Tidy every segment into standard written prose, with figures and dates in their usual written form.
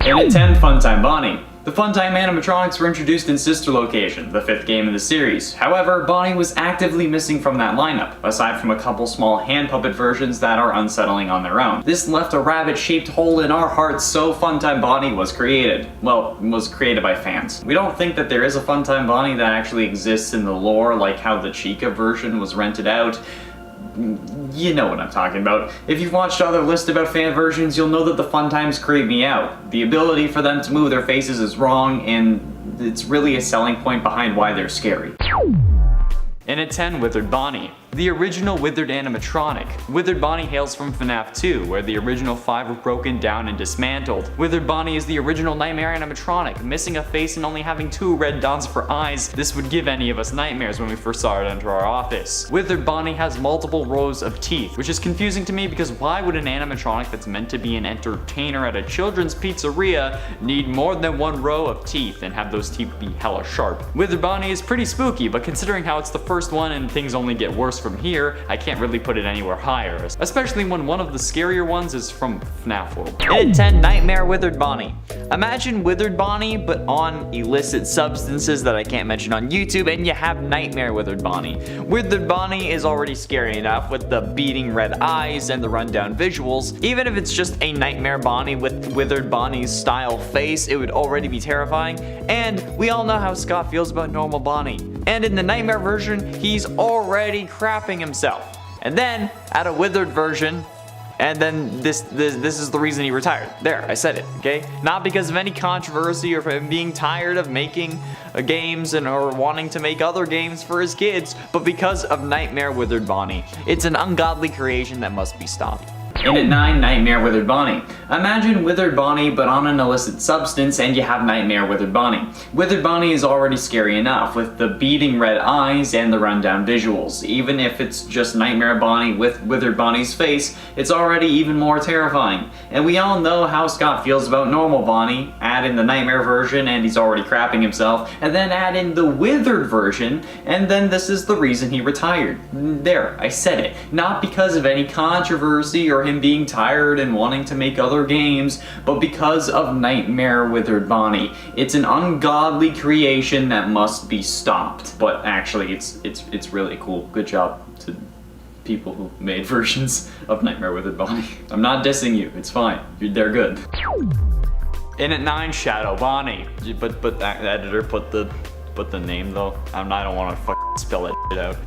And at 10, Funtime Bonnie. The Funtime animatronics were introduced in Sister Location, the 5th game in the series. However, Bonnie was actively missing from that lineup, aside from a couple small hand puppet versions that are unsettling on their own. This left a rabbit-shaped hole in our hearts, so Funtime Bonnie was created. Well, was created by fans. We don't think that there is a Funtime Bonnie that actually exists in the lore, like how the Chica version was rented out. You know what I'm talking about. If you've watched other lists about fan versions, you'll know that the Funtimes creep me out. The ability for them to move their faces is wrong, and it's really a selling point behind why they're scary. And at 10, Withered Bonnie. The original Withered animatronic. Withered Bonnie hails from FNAF 2, where the original 5 were broken down and dismantled. Withered Bonnie is the original nightmare animatronic, missing a face and only having 2 red dots for eyes. This would give any of us nightmares when we first saw it enter our office. Withered Bonnie has multiple rows of teeth, which is confusing to me because why would an animatronic that's meant to be an entertainer at a children's pizzeria need more than 1 row of teeth and have those teeth be hella sharp? Withered Bonnie is pretty spooky, but considering how it's the first one and things only get worse from here, I can't really put it anywhere higher, especially when one of the scarier ones is from FNAF World. And at 10, Nightmare Withered Bonnie. Imagine Withered Bonnie, but on illicit substances that I can't mention on YouTube, and you have Nightmare Withered Bonnie. Withered Bonnie is already scary enough with the beating red eyes and the rundown visuals. Even if it's just a Nightmare Bonnie with Withered Bonnie's style face, it would already be terrifying. And we all know how Scott feels about normal Bonnie. And in the Nightmare version, he's already crapping himself. And then, add a Withered version, and then this is the reason he retired. There, I said it, okay? Not because of any controversy or for him being tired of making games or wanting to make other games for his kids, but because of Nightmare Withered Bonnie. It's an ungodly creation that must be stopped. And at 9, Nightmare Withered Bonnie. Imagine Withered Bonnie but on an illicit substance and you have Nightmare Withered Bonnie. Withered Bonnie is already scary enough with the beating red eyes and the rundown visuals. Even if it's just Nightmare Bonnie with Withered Bonnie's face, it's already even more terrifying. And we all know how Scott feels about normal Bonnie. Add in the Nightmare version and he's already crapping himself, and then add in the Withered version, and then this is the reason he retired. There, I said it. Not because of any controversy or him being tired and wanting to make other games, but because of Nightmare Withered Bonnie. It's an ungodly creation that must be stopped. But actually, it's really cool. Good job to people who made versions of Nightmare Withered Bonnie. I'm not dissing you. It's fine. They're good. And at 9, Shadow Bonnie. But the editor put the name though. I don't want to spell that shit out.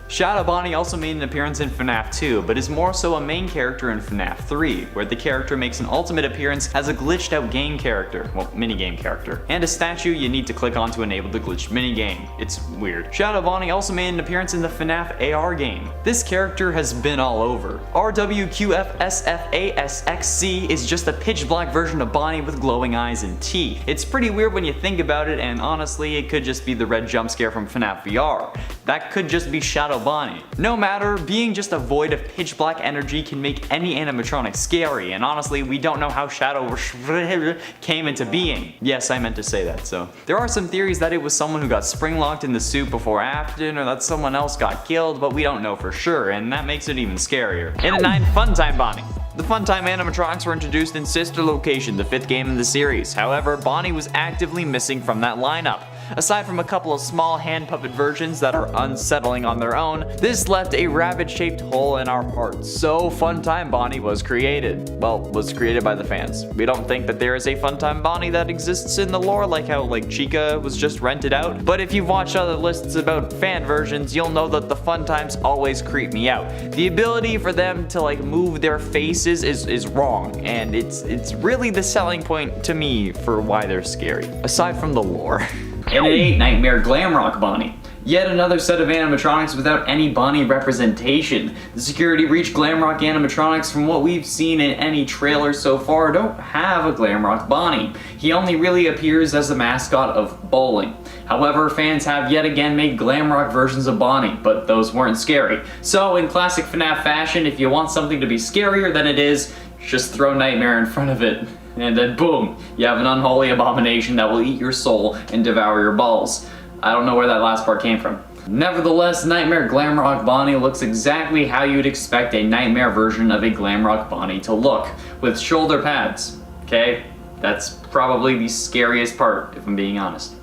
Shadow Bonnie also made an appearance in FNAF 2, but is more so a main character in FNAF 3, where the character makes an ultimate appearance as a glitched out game character, well, minigame character, and a statue you need to click on to enable the glitched minigame. It's weird. Shadow Bonnie also made an appearance in the FNAF AR game. This character has been all over. RWQFSFASXC is just a pitch black version of Bonnie with glowing eyes and teeth. It's pretty weird when you think about it, and honestly, it could just be the red jump scare from FNAF VR. That could just be Shadow Bonnie. No matter, being just a void of pitch black energy can make any animatronic scary, and honestly, we don't know how Shadow came into being. Yes, I meant to say that, so. There are some theories that it was someone who got spring locked in the suit before Afton, or that someone else got killed, but we don't know for sure, and that makes it even scarier. And at 9, Funtime Bonnie. The Funtime animatronics were introduced in Sister Location, the 5th game in the series. However, Bonnie was actively missing from that lineup. Aside from a couple of small hand puppet versions that are unsettling on their own, this left a rabbit-shaped hole in our hearts. So Funtime Bonnie was created. Well, was created by the fans. We don't think that there is a Funtime Bonnie that exists in the lore, like how Chica was just rented out. But if you've watched other lists about fan versions, you'll know that the Funtimes always creep me out. The ability for them to move their faces is wrong, and it's really the selling point to me for why they're scary, aside from the lore. And at 8, Nightmare Glamrock Bonnie. Yet another set of animatronics without any Bonnie representation. The Security Breach Glamrock animatronics, from what we've seen in any trailer so far, don't have a Glamrock Bonnie. He only really appears as the mascot of bowling. However, fans have yet again made Glamrock versions of Bonnie, but those weren't scary. So in classic FNAF fashion, if you want something to be scarier than it is, just throw Nightmare in front of it. And then boom, you have an unholy abomination that will eat your soul and devour your balls. I don't know where that last part came from. Nevertheless, Nightmare Glamrock Bonnie looks exactly how you'd expect a Nightmare version of a Glamrock Bonnie to look, with shoulder pads, okay? That's probably the scariest part, if I'm being honest.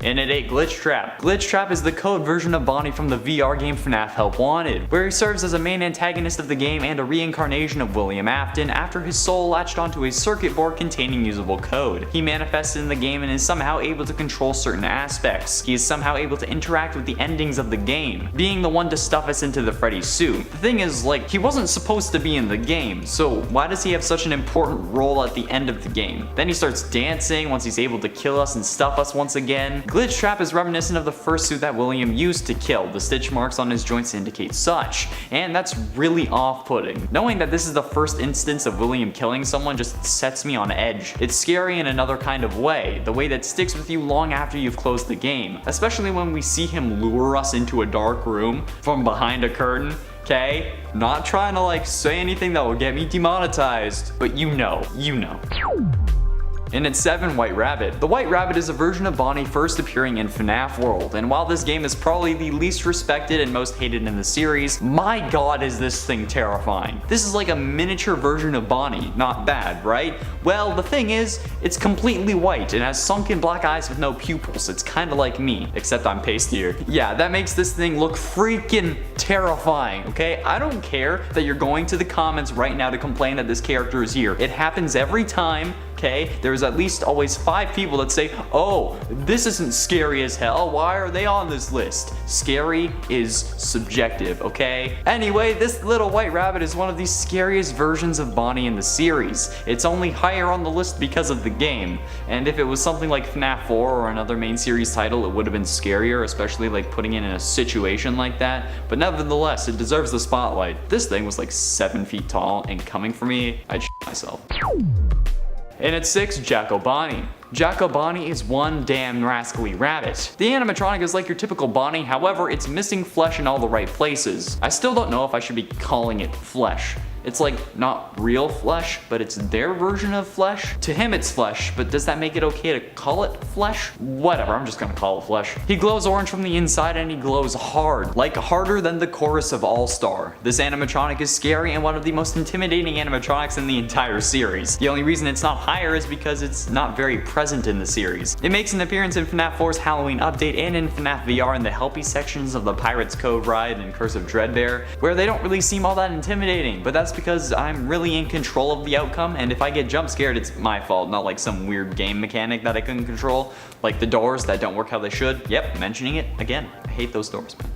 And at 8, Glitch Trap. Glitch Trap is the code version of Bonnie from the VR game FNAF Help Wanted, where he serves as a main antagonist of the game and a reincarnation of William Afton after his soul latched onto a circuit board containing usable code. He manifests in the game and is somehow able to control certain aspects. He is somehow able to interact with the endings of the game, being the one to stuff us into the Freddy suit. The thing is, like, he wasn't supposed to be in the game, so why does he have such an important role at the end of the game? Then he starts dancing once he's able to kill us and stuff us once again. Glitch Trap is reminiscent of the first suit that William used to kill. The stitch marks on his joints indicate such, and that's really off-putting. Knowing that this is the first instance of William killing someone just sets me on edge. It's scary in another kind of way, the way that sticks with you long after you've closed the game, especially when we see him lure us into a dark room from behind a curtain. Okay? Not trying to like say anything that will get me demonetized, but you know. And at 7, White Rabbit. The White Rabbit is a version of Bonnie first appearing in FNAF World, and while this game is probably the least respected and most hated in the series, my god is this thing terrifying. This is like a miniature version of Bonnie. Not bad, right? Well, the thing is, it's completely white and has sunken black eyes with no pupils. It's kinda like me, except I'm pastier. Yeah, that makes this thing look freaking terrifying, okay? I don't care that you're going to the comments right now to complain that this character is here. It happens every time. Okay, there's at least always 5 people that say, oh, this isn't scary as hell, why are they on this list? Scary is subjective, okay? Anyway, this little white rabbit is one of the scariest versions of Bonnie in the series. It's only higher on the list because of the game, and if it was something like FNAF 4 or another main series title, it would have been scarier, especially like putting it in a situation like that, but nevertheless, it deserves the spotlight. This thing was like 7 feet tall, and coming for me, I'd shit myself. And at 6, Jacko Bonnie. Jacko Bonnie is one damn rascally rabbit. The animatronic is like your typical Bonnie, however, it's missing flesh in all the right places. I still don't know if I should be calling it flesh. It's like not real flesh, but it's their version of flesh. To him it's flesh, but does that make it okay to call it flesh? Whatever, I'm just gonna call it flesh. He glows orange from the inside and he glows hard, like harder than the chorus of All Star. This animatronic is scary and one of the most intimidating animatronics in the entire series. The only reason it's not higher is because it's not very present in the series. It makes an appearance in FNAF 4's Halloween update and in FNAF VR in the helpy sections of the Pirates Cove ride and Curse of Dreadbear, where they don't really seem all that intimidating, but that's because I'm really in control of the outcome, and if I get jump scared, it's my fault, not like some weird game mechanic that I couldn't control, like the doors that don't work how they should. Yep, mentioning it again. I hate those doors, man.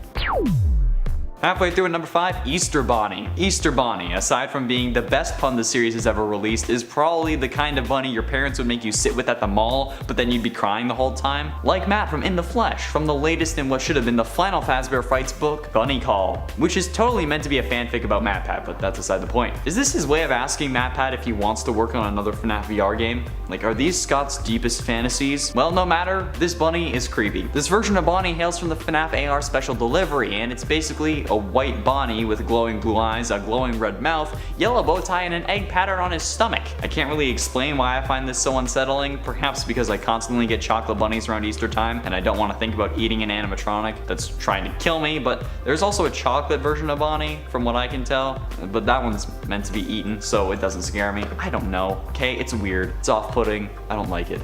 Halfway through at number 5, Easter Bonnie. Easter Bonnie, aside from being the best pun the series has ever released, is probably the kind of bunny your parents would make you sit with at the mall, but then you'd be crying the whole time. Like Matt from In the Flesh, from the latest in what should have been the final Fazbear Fights book, Bunny Call, which is totally meant to be a fanfic about MatPat, but that's aside the point. Is this his way of asking MatPat if he wants to work on another FNAF VR game? Like, are these Scott's deepest fantasies? Well, no matter, this bunny is creepy. This version of Bonnie hails from the FNAF AR Special Delivery, and it's basically a white Bonnie with glowing blue eyes, a glowing red mouth, yellow bow tie, and an egg pattern on his stomach. I can't really explain why I find this so unsettling, perhaps because I constantly get chocolate bunnies around Easter time, and I don't want to think about eating an animatronic that's trying to kill me, but there's also a chocolate version of Bonnie, from what I can tell, but that one's meant to be eaten, so it doesn't scare me. I don't know, okay? It's weird. It's off-putting. I don't like it.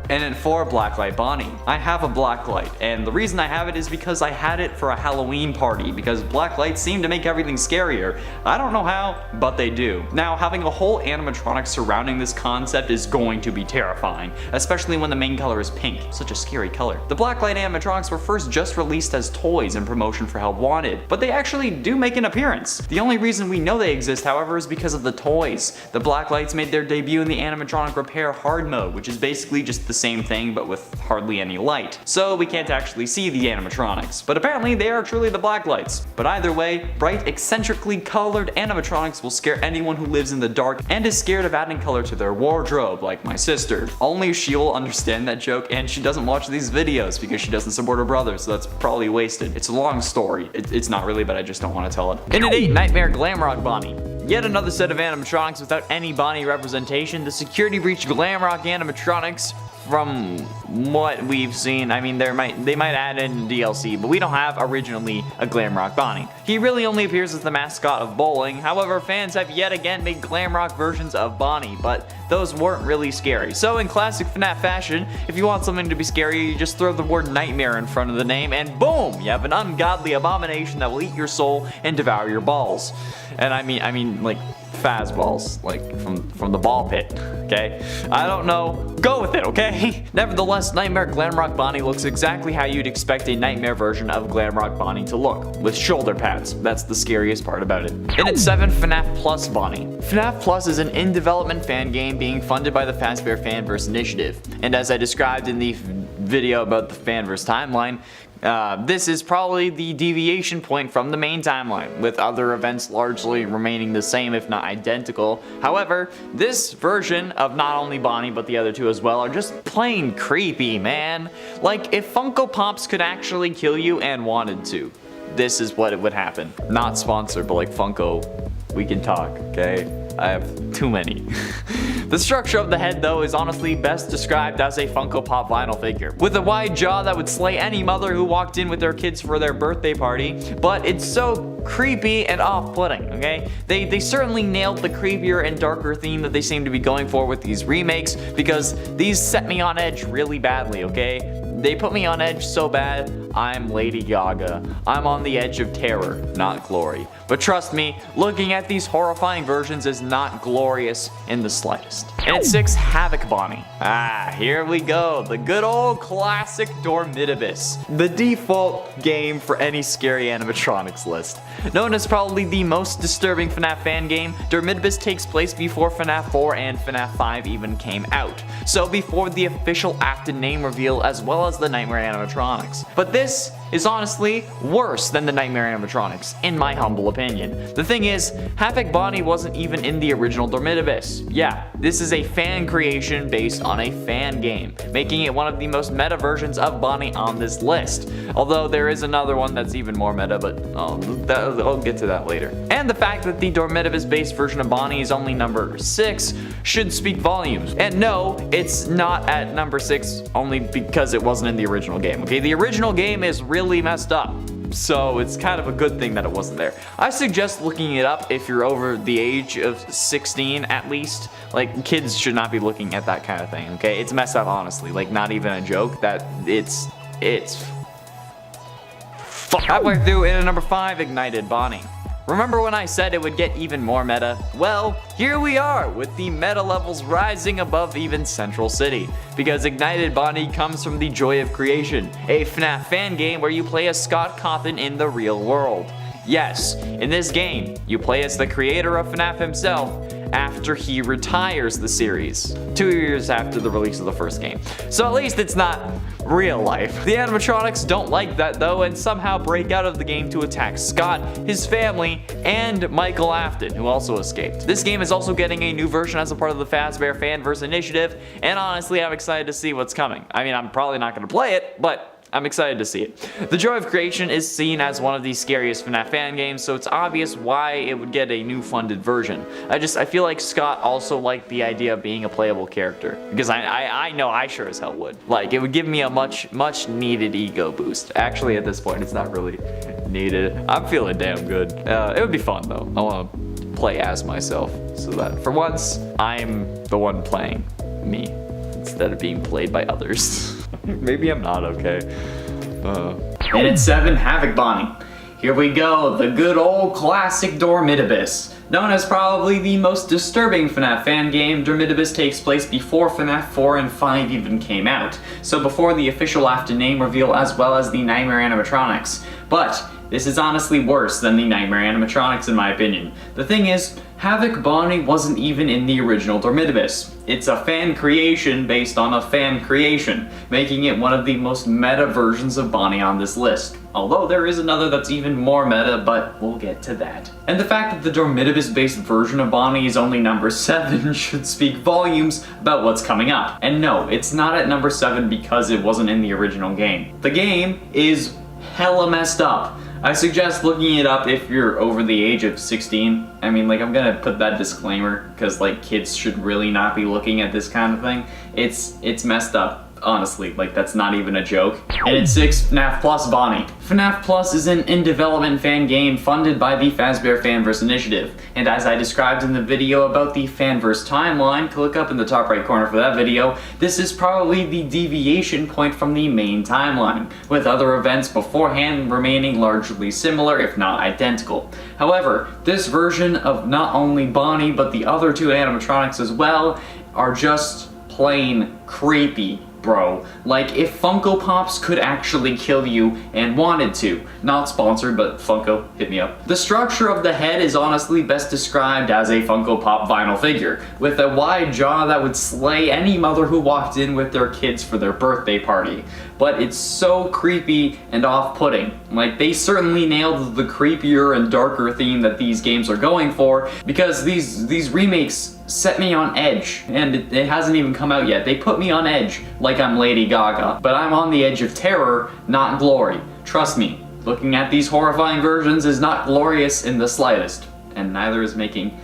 And at 4, Blacklight Bonnie. I have a blacklight, and the reason I have it is because I had it for a Halloween party, because blacklights seem to make everything scarier. I don't know how, but they do. Now, having a whole animatronic surrounding this concept is going to be terrifying, especially when the main color is pink, such a scary color. The blacklight animatronics were first just released as toys in promotion for Help Wanted, but they actually do make an appearance. The only reason we know they exist, however, is because of the toys. The blacklights made their debut in the animatronic repair hard mode, which is basically just the same thing but with hardly any light, so we can't actually see the animatronics, but apparently they are truly the blacklights. But either way, bright, eccentrically colored animatronics will scare anyone who lives in the dark and is scared of adding color to their wardrobe, like my sister. Only she will understand that joke, and she doesn't watch these videos because she doesn't support her brother, so that's probably wasted. It's a long story. It's not really, but I just don't want to tell it. And at 8, Nightmare Glamrock Bonnie. Yet another set of animatronics without any Bonnie representation. The Security Breach Glamrock animatronics, from what we've seen, I mean, they might add in DLC, but we don't have originally a Glamrock Bonnie. He really only appears as the mascot of bowling. However, fans have yet again made Glamrock versions of Bonnie, but those weren't really scary. So in classic FNAF fashion, if you want something to be scary, you just throw the word nightmare in front of the name and boom, you have an ungodly abomination that will eat your soul and devour your balls. And I mean like Faz balls, like from the ball pit, okay? I don't know, go with it, okay? Nevertheless, Nightmare Glamrock Bonnie looks exactly how you'd expect a nightmare version of Glamrock Bonnie to look, with shoulder pads. That's the scariest part about it. In at 7, FNAF Plus Bonnie. FNAF Plus is an in-development fan game being funded by the Fazbear Fanverse Initiative, and as I described in the video about the Fanverse timeline, this is probably the deviation point from the main timeline, with other events largely remaining the same if not identical. However, this version of not only Bonnie but the other two as well are just plain creepy, man. Like if Funko Pops could actually kill you and wanted to, this is what it would happen. Not sponsored, but like Funko, we can talk, okay? I have too many. The structure of the head though is honestly best described as a Funko Pop vinyl figure, with a wide jaw that would slay any mother who walked in with their kids for their birthday party, but it's so creepy and off-putting, okay? They certainly nailed the creepier and darker theme that they seem to be going for with these remakes, because these set me on edge really badly, okay? They put me on edge so bad, I'm Lady Gaga. I'm on the edge of terror, not glory. But trust me, looking at these horrifying versions is not glorious in the slightest. And at 6, Havoc Bonnie. Here we go, the good old classic Dormitibus. The default game for any scary animatronics list. Known as probably the most disturbing FNAF fan game, Dormitibus takes place before FNAF 4 and FNAF 5 even came out. So before the official act and name reveal as well as the Nightmare animatronics. But this is honestly worse than the Nightmare animatronics, in my humble opinion. The thing is, Havoc Bonnie wasn't even in the original Dormitibus. Yeah, this is a fan creation based on a fan game, making it one of the most meta versions of Bonnie on this list. Although there is another one that's even more meta, but I'll get to that later. And the fact that the Dormitibus based version of Bonnie is only number 6 should speak volumes. And no, it's not at number 6 only because it wasn't in the original game, okay? The original game is really messed up, so it's kind of a good thing that it wasn't there. I suggest looking it up if you're over the age of 16 at least. Like, kids should not be looking at that kind of thing, okay? It's messed up, honestly. Like, not even a joke. That it's halfway through in at number 5, Ignited Bonnie. Remember when I said it would get even more meta? Well, here we are, with the meta levels rising above even Central City. Because Ignited Bonnie comes from the joy of creation, a FNAF fan game where you play as Scott Cawthon in the real world. Yes, in this game, you play as the creator of FNAF himself after he retires the series, 2 years after the release of the first game. So at least it's not real life. The animatronics don't like that though, and somehow break out of the game to attack Scott, his family, and Michael Afton, who also escaped. This game is also getting a new version as a part of the Fazbear Fanverse Initiative, and honestly I'm excited to see what's coming. I mean, I'm probably not going to play it, but I'm excited to see it. The Joy of Creation is seen as one of the scariest FNAF fan games, so it's obvious why it would get a new funded version. I feel like Scott also liked the idea of being a playable character, because I know I sure as hell would. Like, it would give me a much needed ego boost. Actually, at this point, it's not really needed. I'm feeling damn good. It would be fun though. I want to play as myself, so that for once, I'm the one playing me, instead of being played by others. Maybe I'm not okay. And at 7, Havoc Bonnie. Here we go, the good old classic Dormitibus. Known as probably the most disturbing FNAF fan game, Dormitibus takes place before FNAF 4 and 5 even came out, so before the official after name reveal as well as the Nightmare animatronics. But this is honestly worse than the Nightmare animatronics in my opinion. The thing is, Havoc Bonnie wasn't even in the original Dormitibus. It's a fan creation based on a fan creation, making it one of the most meta versions of Bonnie on this list. Although there is another that's even more meta, but we'll get to that. And the fact that the Dormitibus based version of Bonnie is only number 7 should speak volumes about what's coming up. And no, it's not at number 7 because it wasn't in the original game. The game is hella messed up. I suggest looking it up if you're over the age of 16. I mean, like, I'm gonna put that disclaimer because, like, kids should really not be looking at this kind of thing. It's messed up. Honestly, like, that's not even a joke. And at 6, FNAF Plus Bonnie. FNAF Plus is an in-development fan game funded by the Fazbear Fanverse Initiative. And as I described in the video about the Fanverse timeline, click up in the top right corner for that video, this is probably the deviation point from the main timeline, with other events beforehand remaining largely similar, if not identical. However, this version of not only Bonnie, but the other 2 animatronics as well, are just plain creepy, bro. Like, if Funko Pops could actually kill you and wanted to. Not sponsored, but Funko, hit me up. The structure of the head is honestly best described as a Funko Pop vinyl figure, with a wide jaw that would slay any mother who walked in with their kids for their birthday party. But it's so creepy and off-putting. Like, they certainly nailed the creepier and darker theme that these games are going for, because these remakes set me on edge, and it hasn't even come out yet. They put me on edge like I'm Lady Gaga, but I'm on the edge of terror, not glory. Trust me, looking at these horrifying versions is not glorious in the slightest, and neither is making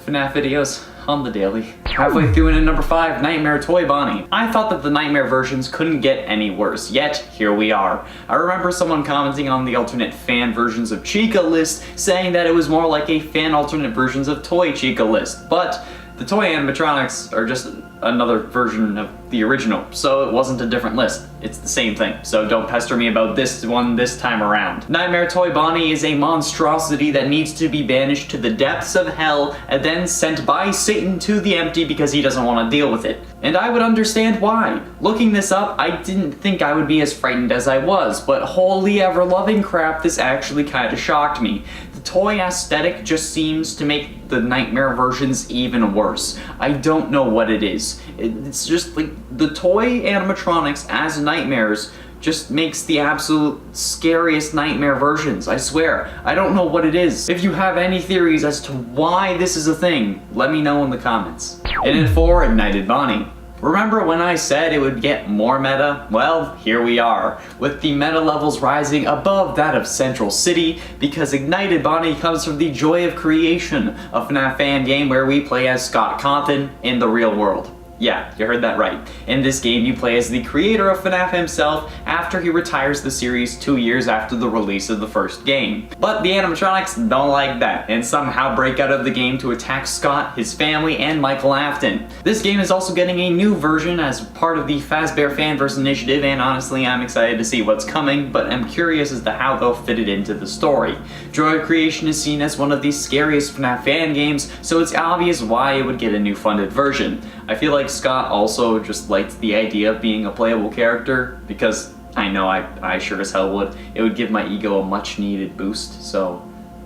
FNAF videos on the daily. Halfway through and at number 5, Nightmare Toy Bonnie. I thought that the Nightmare versions couldn't get any worse, yet here we are. I remember someone commenting on the alternate fan versions of Chica list, saying that it was more like a fan alternate versions of Toy Chica list, but the toy animatronics are just another version of the original, so it wasn't a different list. It's the same thing, so don't pester me about this one this time around. Nightmare Toy Bonnie is a monstrosity that needs to be banished to the depths of hell and then sent by Satan to the empty because he doesn't want to deal with it. And I would understand why. Looking this up, I didn't think I would be as frightened as I was, but holy ever-loving crap, this actually kinda shocked me. The toy aesthetic just seems to make the Nightmare versions even worse. I don't know what it is. It's just like the toy animatronics as nightmares just makes the absolute scariest Nightmare versions, I swear. I don't know what it is. If you have any theories as to why this is a thing, let me know in the comments. And at 4, Ignited Bonnie. Remember when I said it would get more meta? Well, here we are, with the meta levels rising above that of Central City, because Ignited Bonnie comes from the joy of creation, a FNAF fan game where we play as Scott Compton in the real world. Yeah, you heard that right. In this game, you play as the creator of FNAF himself after he retires the series 2 years after the release of the first game. But the animatronics don't like that, and somehow break out of the game to attack Scott, his family, and Michael Afton. This game is also getting a new version as part of the Fazbear Fanverse Initiative, and honestly, I'm excited to see what's coming, but I'm curious as to how they'll fit it into the story. Joy of Creation is seen as one of the scariest FNAF fan games, so it's obvious why it would get a new funded version. I feel like Scott also just liked the idea of being a playable character, because I know I sure as hell would. It would give my ego a much needed boost, so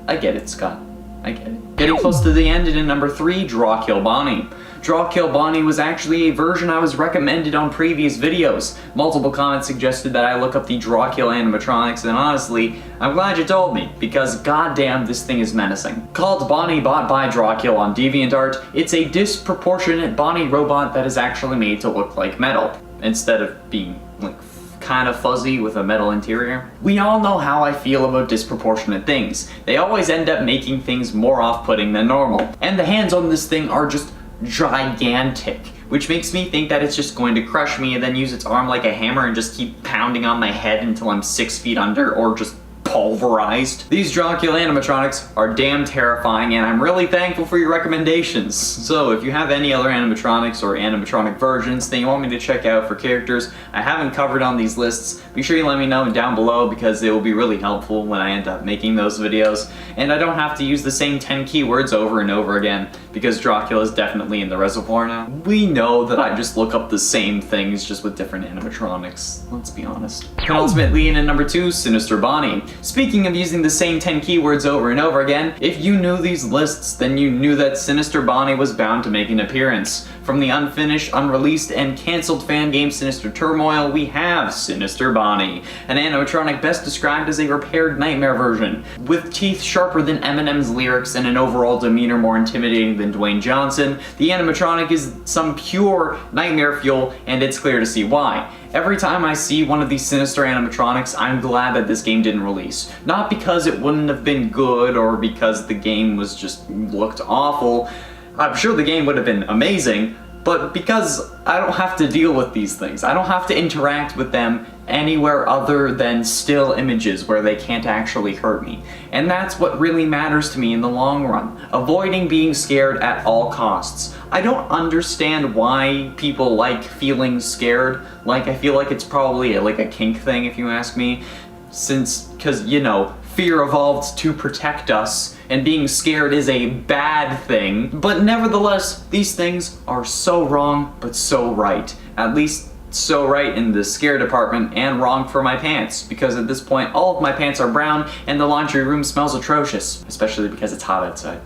I get it, Scott. I get it. Getting close to the end, and in number 3, Draw Kill Bonnie. Draw Kill Bonnie was actually a version I was recommended on previous videos. Multiple comments suggested that I look up the Draw Kill animatronics, and honestly, I'm glad you told me, because goddamn this thing is menacing. Called Bonnie Bot by Draw Kill on DeviantArt, it's a disproportionate Bonnie robot that is actually made to look like metal, instead of being like kind of fuzzy with a metal interior. We all know how I feel about disproportionate things. They always end up making things more off-putting than normal. And the hands on this thing are just gigantic, which makes me think that it's just going to crush me and then use its arm like a hammer and just keep pounding on my head until I'm 6 feet under or just pulverized. These Draw Kill animatronics are damn terrifying, and I'm really thankful for your recommendations. So if you have any other animatronics or animatronic versions that you want me to check out for characters I haven't covered on these lists, be sure you let me know down below, because it will be really helpful when I end up making those videos, and I don't have to use the same 10 keywords over and over again, because Draw Kill is definitely in the reservoir now. We know that I just look up the same things just with different animatronics, let's be honest. Penultimately, in at number 2, Sinister Bonnie. Speaking of using the same 10 keywords over and over again, if you knew these lists, then you knew that Sinister Bonnie was bound to make an appearance. From the unfinished, unreleased, and cancelled fan game Sinister Turmoil, we have Sinister Bonnie, an animatronic best described as a repaired Nightmare version. With teeth sharper than Eminem's lyrics and an overall demeanor more intimidating than Dwayne Johnson, the animatronic is some pure nightmare fuel, and it's clear to see why. Every time I see one of these sinister animatronics, I'm glad that this game didn't release. Not because it wouldn't have been good or because the game was just looked awful. I'm sure the game would have been amazing, But because I don't have to deal with these things, I don't have to interact with them anywhere other than still images where they can't actually hurt me. And that's what really matters to me in the long run. Avoiding being scared at all costs. I don't understand why people like feeling scared. Like, I feel like it's probably like a kink thing if you ask me. Cause you know, fear evolved to protect us, and being scared is a bad thing. But nevertheless, these things are so wrong, but so right. At least so right in the scare department, and wrong for my pants, because at this point all of my pants are brown and the laundry room smells atrocious, especially because it's hot outside.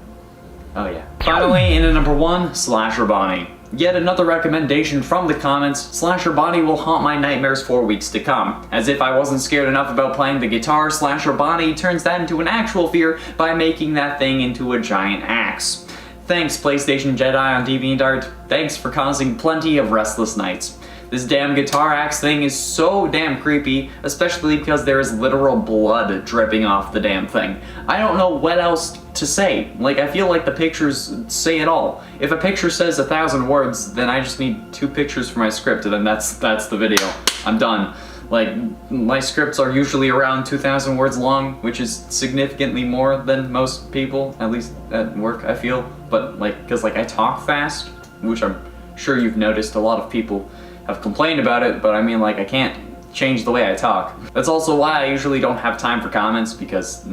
Oh yeah. Finally, in at number 1, Slasher Bonnie. Yet another recommendation from the comments, Slasher Bonnie will haunt my nightmares for weeks to come. As if I wasn't scared enough about playing the guitar, Slasher Bonnie turns that into an actual fear by making that thing into a giant axe. Thanks, PlayStation Jedi on DeviantArt. Thanks for causing plenty of restless nights. This damn guitar axe thing is so damn creepy, especially because there is literal blood dripping off the damn thing. I don't know what else to say. Like, I feel like the pictures say it all. If a picture says 1,000 words, then I just need 2 pictures for my script, and then that's the video. I'm done. Like, my scripts are usually around 2,000 words long, which is significantly more than most people, at least at work, I feel. But, like, because, like, I talk fast, which I'm sure you've noticed a lot of people have complained about it, but I mean, like, I can't change the way I talk. That's also why I usually don't have time for comments, because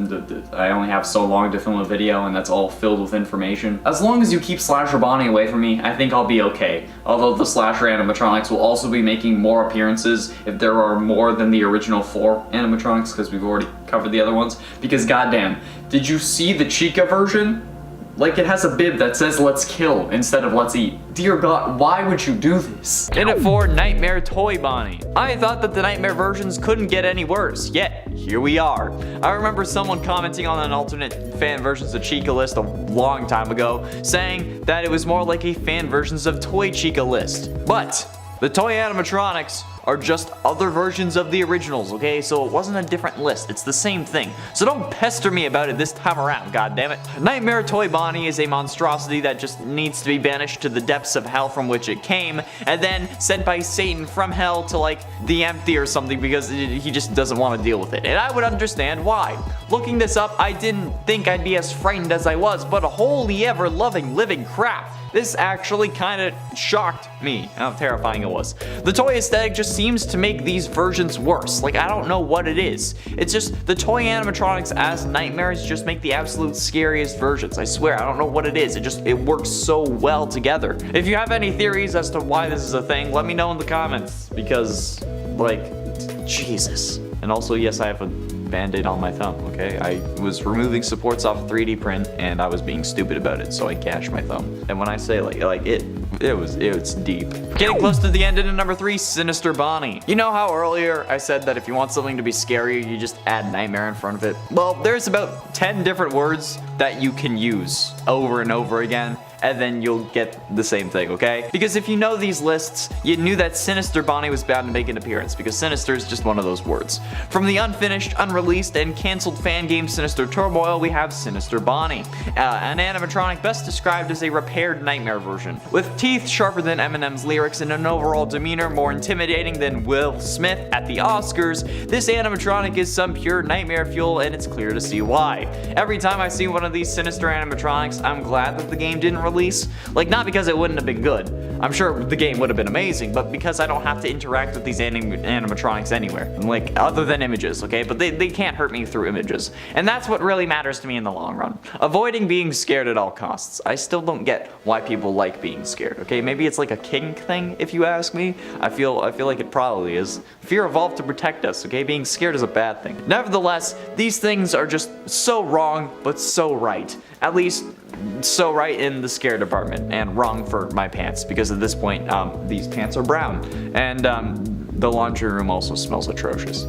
I only have so long to film a video, and that's all filled with information. As long as you keep Slasher Bonnie away from me, I think I'll be okay. Although the Slasher animatronics will also be making more appearances if there are more than the original 4 animatronics, because we've already covered the other ones. Because goddamn, did you see the Chica version? Like, it has a bib that says "let's kill" instead of "let's eat." Dear God, why would you do this? In it for Nightmare Toy Bonnie. I thought that the Nightmare versions couldn't get any worse, yet here we are. I remember someone commenting on an alternate fan versions of Chica list a long time ago, saying that it was more like a fan versions of Toy Chica list. But the toy animatronics are just other versions of the originals, okay? So it wasn't a different list, it's the same thing. So don't pester me about it this time around, goddammit. Nightmare Toy Bonnie is a monstrosity that just needs to be banished to the depths of hell from which it came, and then sent by Satan from hell to, like, the empty or something, because he just doesn't want to deal with it. And I would understand why. Looking this up, I didn't think I'd be as frightened as I was, but holy ever-loving living crap. This actually kind of shocked me, how terrifying it was. The toy aesthetic just seems to make these versions worse. Like, I don't know what it is. It's just the toy animatronics as nightmares just make the absolute scariest versions. I swear, I don't know what it is. It works so well together. If you have any theories as to why this is a thing, let me know in the comments, because, like, Jesus. And also, yes, I have a Band-Aid on my thumb, okay? I was removing supports off 3D print, and I was being stupid about it, so I gashed my thumb. And when I say it's deep. Getting close to the end, in number 3, Sinister Bonnie. You know how earlier I said that if you want something to be scary, you just add nightmare in front of it? Well, there's about 10 different words that you can use over and over again, and then you'll get the same thing, okay? Because if you know these lists, you knew that Sinister Bonnie was bound to make an appearance, because Sinister is just one of those words. From the unfinished, unreleased, and cancelled fan game Sinister Turmoil, we have Sinister Bonnie, an animatronic best described as a repaired nightmare version. With teeth sharper than Eminem's lyrics and an overall demeanor more intimidating than Will Smith at the Oscars, this animatronic is some pure nightmare fuel, and it's clear to see why. Every time I see one of these Sinister animatronics, I'm glad that the game didn't release. Like, not because it wouldn't have been good. I'm sure the game would have been amazing, but because I don't have to interact with these animatronics anywhere. Like, other than images, okay? But they can't hurt me through images. And that's what really matters to me in the long run. Avoiding being scared at all costs. I still don't get why people like being scared, okay? Maybe it's like a kink thing, if you ask me. I feel like it probably is. Fear evolved to protect us, okay? Being scared is a bad thing. Nevertheless, these things are just so wrong, but so right. At least, so right in the scare department, and wrong for my pants, because at this point, these pants are brown, and the laundry room also smells atrocious.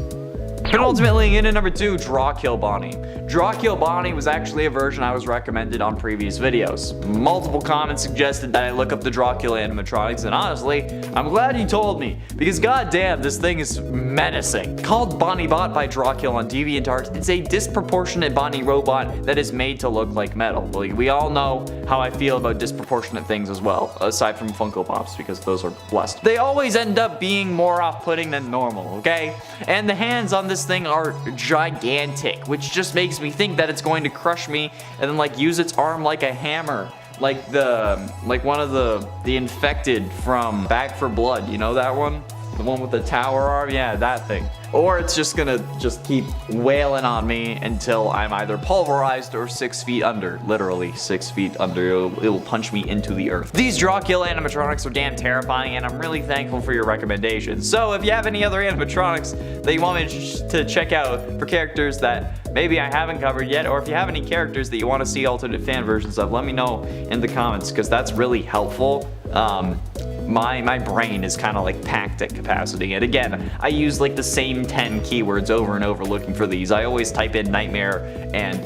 Penultimately, in at number 2, Draw Kill Bonnie. Draw Kill Bonnie was actually a version I was recommended on previous videos. Multiple comments suggested that I look up the Draw Kill animatronics, and honestly, I'm glad you told me, because goddamn, this thing is menacing. Called Bonnie Bot by Draw Kill on DeviantArt, it's a disproportionate Bonnie robot that is made to look like metal. Like, we all know how I feel about disproportionate things as well, aside from Funko Pops, because those are blessed. They always end up being more off-putting than normal, okay? And the hands on this thing are gigantic, which just makes me think that it's going to crush me and then like use its arm like a hammer. Like one of the infected from Back for Blood, you know that one? The one with the tower arm? Yeah, that thing. Or it's just gonna keep wailing on me until I'm either pulverized or 6 feet under. Literally 6 feet under. It'll punch me into the earth. These Draw Kill animatronics are damn terrifying, and I'm really thankful for your recommendations. So if you have any other animatronics that you want me to check out for characters that maybe I haven't covered yet, or if you have any characters that you want to see alternate fan versions of, let me know in the comments, because that's really helpful. My brain is kind of like packed at capacity, and again, I use like the same 10 keywords over and over looking for these. I always type in nightmare and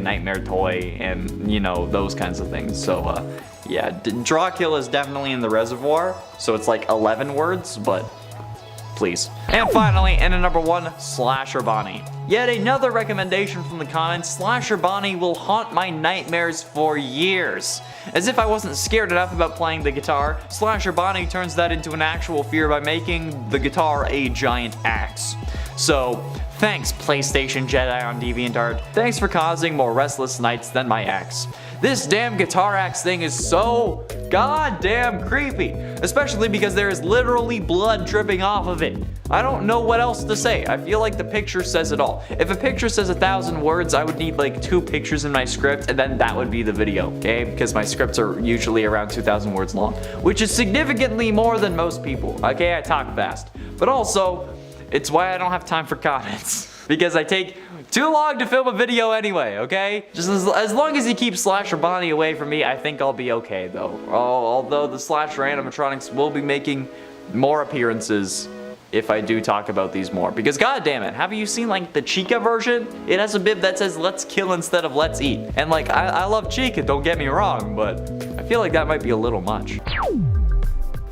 nightmare toy and you know, those kinds of things. So yeah, Draw Kill is definitely in the reservoir, so it's like 11 words, but please. And finally, in at number 1, Slasher Bonnie. Yet another recommendation from the comments, Slasher Bonnie will haunt my nightmares for years. As if I wasn't scared enough about playing the guitar, Slasher Bonnie turns that into an actual fear by making the guitar a giant axe. So, thanks PlayStation Jedi on DeviantArt. Thanks for causing more restless nights than my axe. This damn guitar axe thing is so goddamn creepy, especially because there is literally blood dripping off of it. I don't know what else to say. I feel like the picture says it all. If a picture says 1,000 words, I would need like 2 pictures in my script, and then that would be the video, okay? Because my scripts are usually around 2,000 words long, which is significantly more than most people, okay? I talk fast. But also, it's why I don't have time for comments. Because I take too long to film a video anyway, okay? Just as long as you keep Slasher Bonnie away from me, I think I'll be okay though. Although the Slasher animatronics will be making more appearances if I do talk about these more. Because god damn it, have you seen like the Chica version? It has a bib that says let's kill instead of let's eat. And like, I love Chica, don't get me wrong, but I feel like that might be a little much.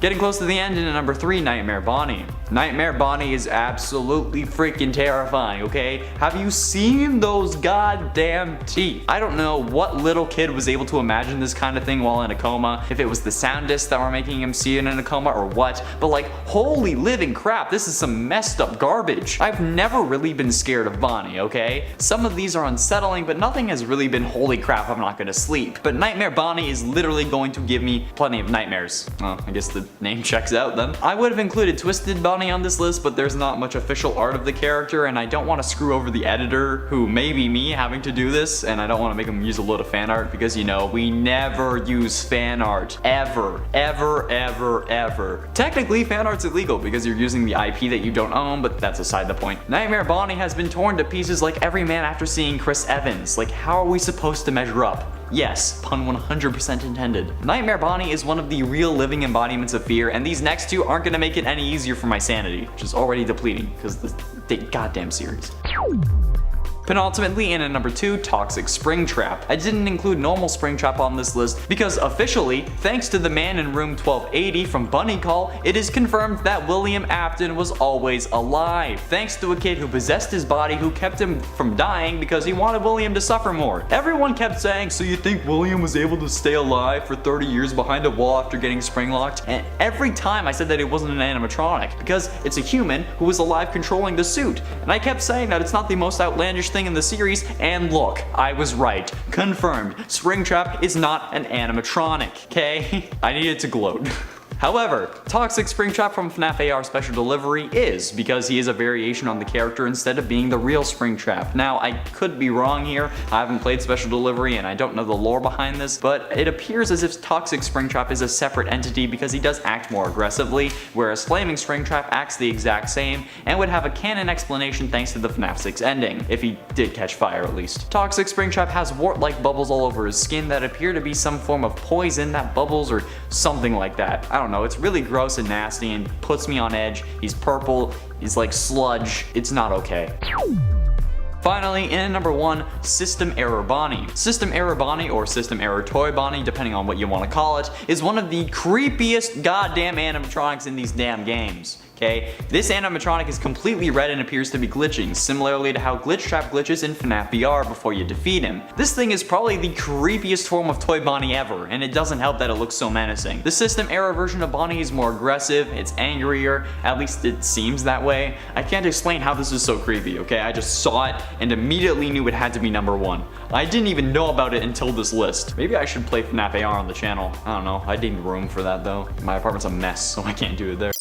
Getting close to the end, in at number 3, Nightmare Bonnie. Nightmare Bonnie is absolutely freaking terrifying, okay? Have you seen those goddamn teeth? I don't know what little kid was able to imagine this kind of thing while in a coma, if it was the sound discs that were making him see it in a coma or what, but like, holy living crap, this is some messed up garbage. I've never really been scared of Bonnie, okay? Some of these are unsettling, but nothing has really been holy crap, I'm not gonna sleep. But Nightmare Bonnie is literally going to give me plenty of nightmares. Well, I guess the name checks out then. I would have included Twisted Bonnie on this list, but there's not much official art of the character, and I don't want to screw over the editor, who may be me having to do this, and I don't want to make him use a load of fan art, because you know, we never use fan art. Ever. Ever, ever, ever. Technically, fan art's illegal because you're using the IP that you don't own, but that's aside the point. Nightmare Bonnie has been torn to pieces like every man after seeing Chris Evans. Like, how are we supposed to measure up? Yes, pun 100% intended. Nightmare Bonnie is one of the real living embodiments of fear, and these next 2 aren't gonna make it any easier for my sanity, which is already depleting because the goddamn series. Penultimately, in at number 2, Toxic Springtrap. I didn't include normal Springtrap on this list because officially, thanks to the man in room 1280 from Bunny Call, it is confirmed that William Afton was always alive, thanks to a kid who possessed his body who kept him from dying because he wanted William to suffer more. Everyone kept saying, so you think William was able to stay alive for 30 years behind a wall after getting spring-locked? And every time I said that it wasn't an animatronic, because it's a human who was alive controlling the suit. And I kept saying that it's not the most outlandish thing in the series, and look, I was right. Confirmed. Springtrap is not an animatronic, okay? I needed to gloat. However, Toxic Springtrap from FNAF AR Special Delivery is, because he is a variation on the character instead of being the real Springtrap. Now, I could be wrong here, I haven't played Special Delivery and I don't know the lore behind this, but it appears as if Toxic Springtrap is a separate entity because he does act more aggressively, whereas Flaming Springtrap acts the exact same and would have a canon explanation thanks to the FNAF 6 ending, if he did catch fire at least. Toxic Springtrap has wart-like bubbles all over his skin that appear to be some form of poison that bubbles or something like that. I don't know, it's really gross and nasty and puts me on edge. He's purple, he's like sludge. It's not okay. Finally, in at number 1, System Error Bonnie. System Error Bonnie, or System Error Toy Bonnie, depending on what you want to call it, is one of the creepiest goddamn animatronics in these damn games. Okay, this animatronic is completely red and appears to be glitching, similarly to how Glitch Trap glitches in FNAF VR before you defeat him. This thing is probably the creepiest form of Toy Bonnie ever, and it doesn't help that it looks so menacing. The System Error version of Bonnie is more aggressive, it's angrier, at least it seems that way. I can't explain how this is so creepy, okay? I just saw it and immediately knew it had to be number 1. I didn't even know about it until this list. Maybe I should play FNAF AR on the channel. I don't know, I need room for that though. My apartment's a mess, so I can't do it there.